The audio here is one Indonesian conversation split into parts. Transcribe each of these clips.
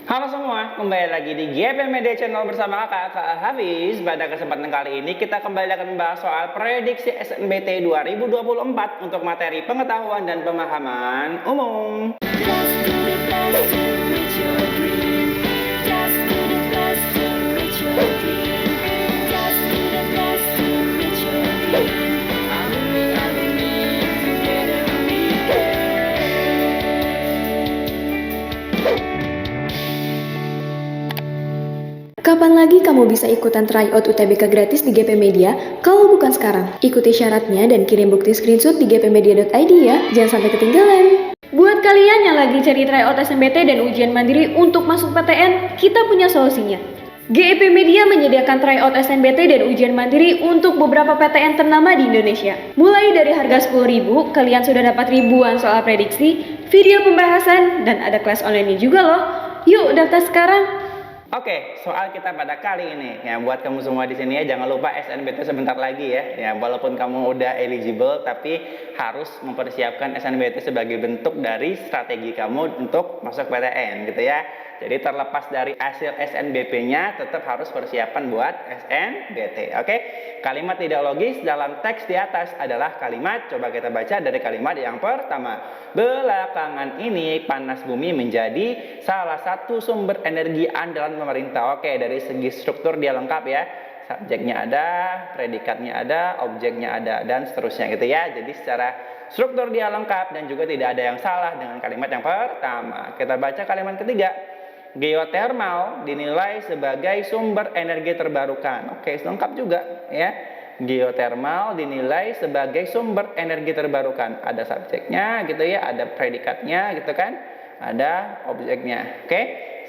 Halo semua, kembali lagi di GP Media Channel bersama Kakak Hafiz. Pada kesempatan kali ini kita kembali akan membahas soal prediksi SNBT 2024 untuk materi pengetahuan dan pemahaman umum. Kapan lagi kamu bisa ikutan tryout UTBK gratis di GP Media? Kalau bukan sekarang, ikuti syaratnya dan kirim bukti screenshot di gpmedia.id ya, jangan sampai ketinggalan. Buat kalian yang lagi cari tryout SNBT dan ujian mandiri untuk masuk PTN, kita punya solusinya. GEP Media menyediakan tryout SNBT dan ujian mandiri untuk beberapa PTN ternama di Indonesia. Mulai dari harga 10.000, kalian sudah dapat ribuan soal prediksi, video pembahasan, dan ada kelas online juga loh. Yuk daftar sekarang! Oke, soal kita pada kali ini ya, buat kamu semua di sini ya, jangan lupa SNBT sebentar lagi ya. Ya, walaupun kamu udah eligible tapi harus mempersiapkan SNBT sebagai bentuk dari strategi kamu untuk masuk PTN gitu ya. Jadi terlepas dari hasil SNBP-nya tetap harus persiapan buat SNBT. Oke. Kalimat tidak logis dalam teks di atas adalah kalimat, coba kita baca dari kalimat yang pertama. Belakangan ini panas bumi menjadi salah satu sumber energi andalan pemerintah. Oke, dari segi struktur dia lengkap ya. Subjeknya ada, predikatnya ada, objeknya ada, dan seterusnya gitu ya. Jadi secara struktur dia lengkap dan juga tidak ada yang salah dengan kalimat yang pertama. Kita baca kalimat ketiga. Geotermal dinilai sebagai sumber energi terbarukan. Oke, lengkap juga ya. Geotermal dinilai sebagai sumber energi terbarukan. Ada subjeknya gitu ya, ada predikatnya gitu kan, ada objeknya. Oke,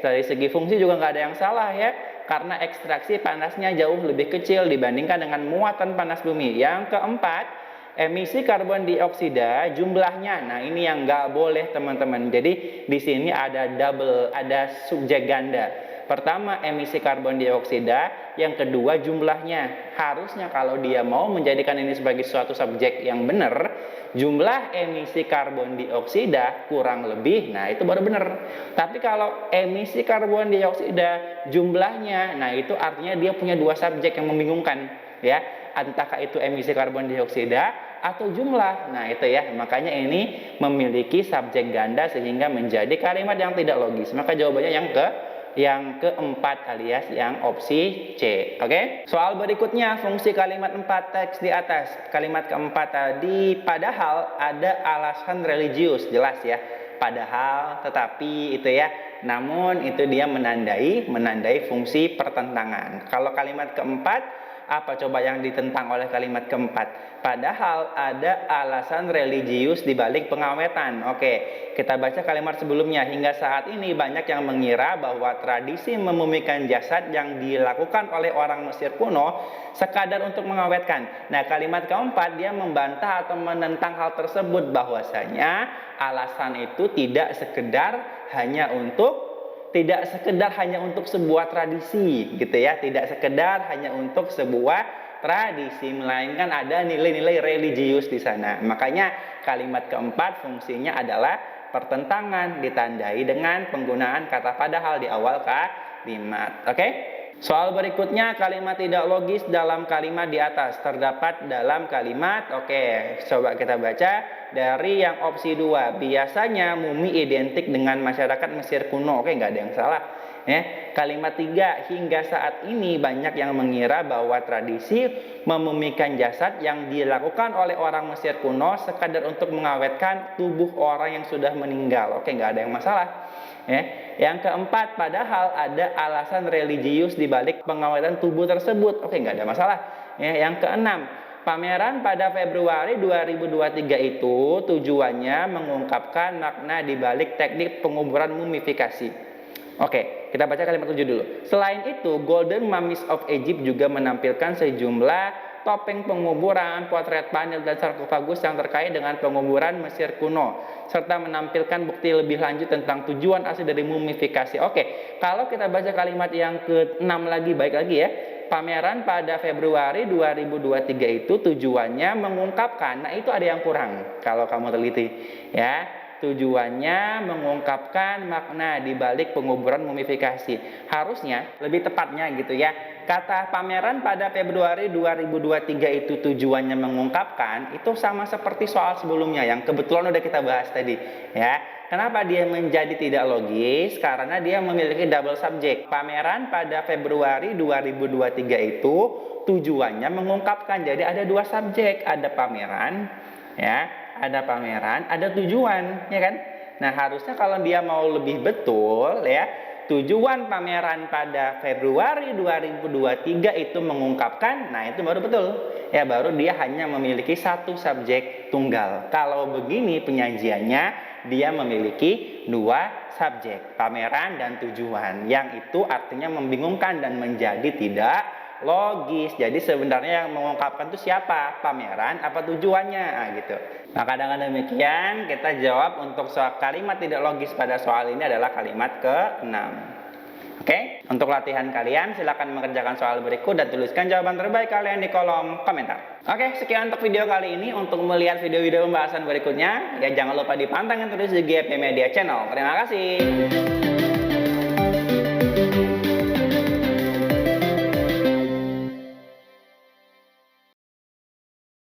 dari segi fungsi juga nggak ada yang salah ya, karena ekstraksi panasnya jauh lebih kecil dibandingkan dengan muatan panas bumi. Yang keempat, emisi karbon dioksida jumlahnya. Nah, ini yang nggak boleh teman-teman. Jadi di sini ada double, ada subjek ganda. Pertama emisi karbon dioksida, yang kedua jumlahnya. Harusnya kalau dia mau menjadikan ini sebagai suatu subjek yang benar, jumlah emisi karbon dioksida kurang lebih, nah itu baru benar. Tapi kalau emisi karbon dioksida jumlahnya, nah itu artinya dia punya dua subjek yang membingungkan ya. Entahkah itu emisi karbon dioksida atau jumlah. Nah itu ya, makanya ini memiliki subjek ganda sehingga menjadi kalimat yang tidak logis. Maka jawabannya yang keempat alias yang opsi C. Oke? Soal berikutnya, fungsi kalimat 4 teks di atas. Kalimat keempat tadi, padahal ada alasan religius, jelas ya. Padahal, tetapi itu ya. Namun itu dia menandai fungsi pertentangan. Kalau kalimat keempat, apa coba yang ditentang oleh kalimat keempat? Padahal ada alasan religius di balik pengawetan. Oke, kita baca kalimat sebelumnya. Hingga saat ini banyak yang mengira bahwa tradisi memumikan jasad yang dilakukan oleh orang Mesir kuno sekadar untuk mengawetkan. Nah, kalimat keempat dia membantah atau menentang hal tersebut, bahwasanya alasan itu tidak sekedar hanya untuk sebuah tradisi gitu ya, tidak sekedar hanya untuk sebuah tradisi, melainkan ada nilai-nilai religius di sana. Makanya kalimat keempat fungsinya adalah pertentangan, ditandai dengan penggunaan kata padahal di awal kalimat. Oke? Soal berikutnya, kalimat tidak logis dalam kalimat di atas terdapat dalam kalimat. Oke, coba kita baca dari yang opsi 2. Biasanya mumi identik dengan masyarakat Mesir kuno. Oke, nggak ada yang salah ya. Kalimat 3, hingga saat ini banyak yang mengira bahwa tradisi memumikan jasad yang dilakukan oleh orang Mesir kuno sekadar untuk mengawetkan tubuh orang yang sudah meninggal. Oke, nggak ada yang masalah ya. Yang keempat, padahal ada alasan religius di balik pengawetan tubuh tersebut. Oke, nggak ada masalah ya. Yang keenam, pameran pada Februari 2023 itu tujuannya mengungkapkan makna di balik teknik penguburan mumifikasi. Oke, kita baca kalimat 7 dulu. Selain itu, Golden Mummies of Egypt juga menampilkan sejumlah topeng penguburan, potret panel, dan sarkofagus yang terkait dengan penguburan Mesir kuno, serta menampilkan bukti lebih lanjut tentang tujuan asli dari mumifikasi. Oke, kalau kita baca kalimat yang ke-6 lagi, baik lagi ya. Pameran pada Februari 2023 itu tujuannya mengungkapkan, nah itu ada yang kurang kalau kamu teliti ya. Tujuannya mengungkapkan makna di balik penguburan mumifikasi. Harusnya lebih tepatnya gitu ya. Kata pameran pada Februari 2023 itu tujuannya mengungkapkan, itu sama seperti soal sebelumnya yang kebetulan udah kita bahas tadi ya. Kenapa dia menjadi tidak logis? Karena dia memiliki double subject. Pameran pada Februari 2023 itu tujuannya mengungkapkan. Jadi ada dua subjek, ada pameran ya, ada pameran, ada tujuan, ya kan? Nah, harusnya kalau dia mau lebih betul ya, tujuan pameran pada Februari 2023 itu mengungkapkan, nah itu baru betul. Ya, baru dia hanya memiliki satu subjek tunggal. Kalau begini penyajiannya, dia memiliki dua subjek, pameran dan tujuan. Yang itu artinya membingungkan dan menjadi tidak logis. Jadi sebenarnya yang mengungkapkan itu siapa? Pameran apa tujuannya? Nah, gitu. Maka dengan demikian kita jawab untuk soal kalimat tidak logis pada soal ini adalah kalimat ke-6. Oke, untuk latihan kalian silakan mengerjakan soal berikut dan tuliskan jawaban terbaik kalian di kolom komentar. Oke, sekian untuk video kali ini. Untuk melihat video-video pembahasan berikutnya, ya jangan lupa dipantengin terus di GP Media Channel. Terima kasih.